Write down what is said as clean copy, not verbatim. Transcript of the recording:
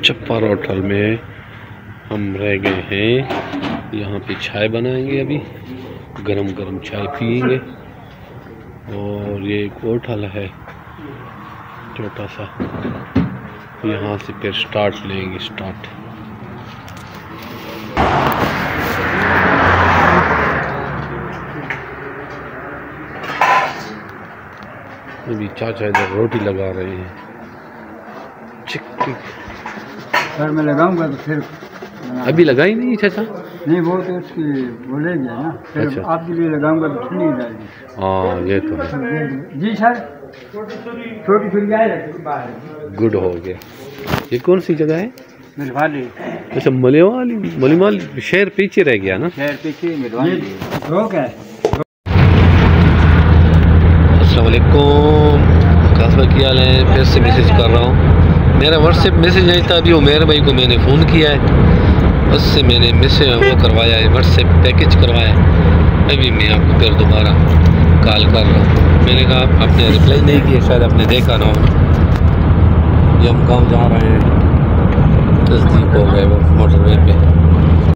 छप्पर होटल में हम रह गए हैं। यहाँ पे चाय बनाएंगे, अभी गरम गरम चाय पियेंगे। और ये एक होटल है छोटा सा, यहाँ से फिर स्टार्ट लेंगे। अभी चाचा इधर रोटी लगा रहे हैं। सर मैं लगाऊंगा तो फिर अभी लगाई नहीं चाचा? नहीं, वो तो उसकी बोलेगी ना, फिर अच्छा। आपके लिए लगाऊंगा तो ठंडी हो जाएगी। हाँ ये तो है। जी सर, छोटी छुरी बाहर। गुड हो गया। ये कौन सी जगह है? मिलवाली। अच्छा, मलिवाल शहर पीछे रह गया ना? शहर पीछे मिलवाली रोक है। अस्सलाम वालेकुम, कासबा की हाल है? फिर से मैसेज कर रहा हूँ। मेरा व्हाट्सएप मैसेज नहीं था, अभी उमेर भाई को मैंने फ़ोन किया है, बस से मैंने मैसेज वो करवाया है, व्हाट्सएप पैकेज करवाया है। अभी मैं आपको फिर दोबारा कॉल कर रहा हूँ। मैंने कहा आपने रिप्लाई नहीं किया, शायद आपने देखा ना हो। ये हम गाँव जा रहे हैं, नज़दीक हो गए वो मोटरवे पे।